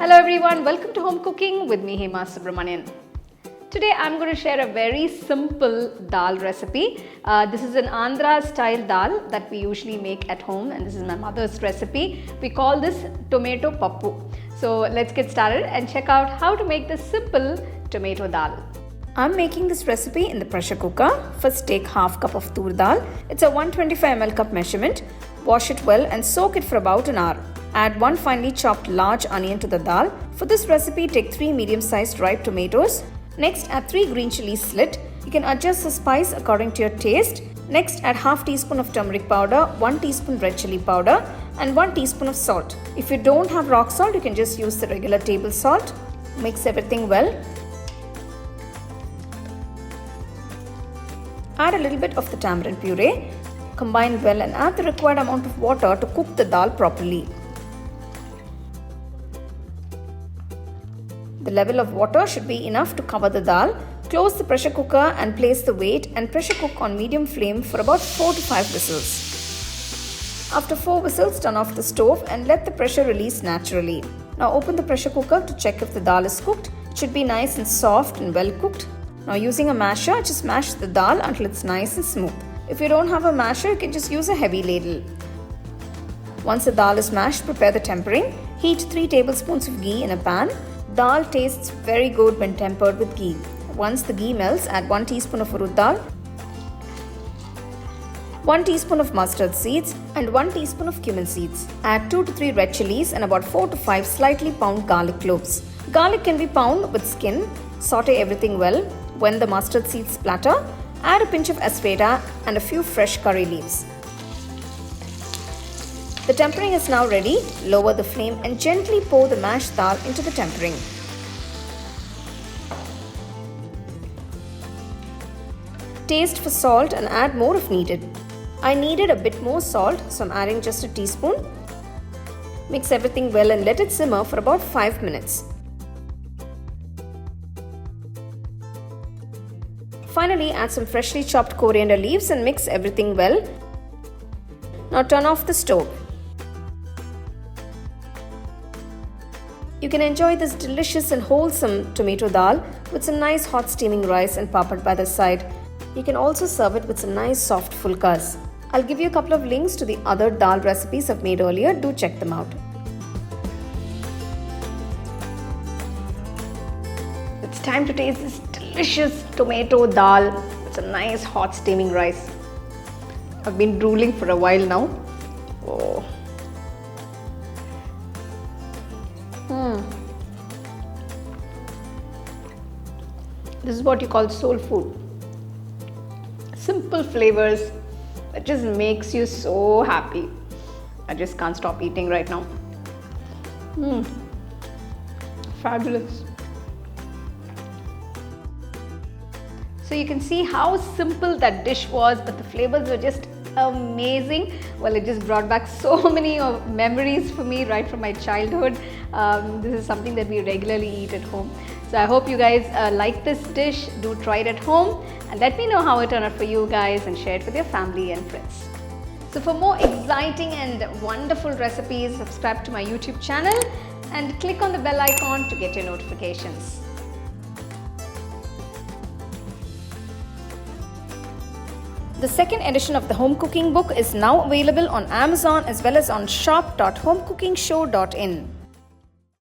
Hello everyone, welcome to Home Cooking with me Hema Subramanian. Today I'm going to share a very simple dal recipe. This is an Andhra style dal that we usually make at home, and this is my mother's recipe. We call this tomato pappu. So let's get started and check out how to make this simple tomato dal. I'm making this recipe in the pressure cooker. First take half cup of Toor Dal. It's a 125 ml cup measurement. Wash it well and soak it for about an hour. Add one finely chopped large onion to the dal. For this recipe, take 3 medium-sized ripe tomatoes. Next, add 3 green chilies slit. You can adjust the spice according to your taste. Next, add half teaspoon of turmeric powder, 1 teaspoon red chilli powder, and 1 teaspoon of salt. If you don't have rock salt, you can just use the regular table salt. Mix everything well. Add a little bit of the tamarind puree. Combine well and add the required amount of water to cook the dal properly. The level of water should be enough to cover the dal. Close the pressure cooker and place the weight and pressure cook on medium flame for about 4 to 5 whistles. After 4 whistles, turn off the stove and let the pressure release naturally. Now open the pressure cooker to check if the dal is cooked. It should be nice and soft and well cooked. Now using a masher, just mash the dal until it's nice and smooth. If you don't have a masher, you can just use a heavy ladle. Once the dal is mashed, prepare the tempering. Heat 3 tablespoons of ghee in a pan. Dal tastes very good when tempered with ghee. Once the ghee melts, add 1 teaspoon of Urad Dal, 1 teaspoon of mustard seeds and 1 teaspoon of Cumin Seeds. Add 2 to 3 red chilies and about 4 to 5 slightly pounded garlic cloves. Garlic can be pounded with skin. Saute everything well. When the mustard seeds splatter, add a pinch of Asafoetida and a few fresh curry leaves. The tempering is now ready. Lower the flame and gently pour the mashed dal into the tempering. Taste for salt and add more if needed. I needed a bit more salt, so I'm adding just a teaspoon. Mix everything well and let it simmer for about 5 minutes. Finally, add some freshly chopped coriander leaves and mix everything well. Now turn off the stove. You can enjoy this delicious and wholesome tomato dal with some nice hot steaming rice and papad by the side. You can also serve it with some nice soft fulkas. I'll give you a couple of links to the other dal recipes I've made earlier. Do check them out. It's time to taste this delicious tomato dal with some nice hot steaming rice. I've been drooling for a while now. Oh. This is what you call soul food. Simple flavors that just makes you so happy. I just can't stop eating right now. Fabulous. So you can see how simple that dish was, but the flavors were just amazing. Well, it just brought back so many memories for me right from my childhood. This is something that we regularly eat at home. So I hope you guys like this dish. Do try it at home and let me know how it turned out for you guys and share it with your family and friends. So for more exciting and wonderful recipes, subscribe to my YouTube channel and click on the bell icon to get your notifications. The second edition of the home cooking book is now available on Amazon as well as on shop.homecookingshow.in.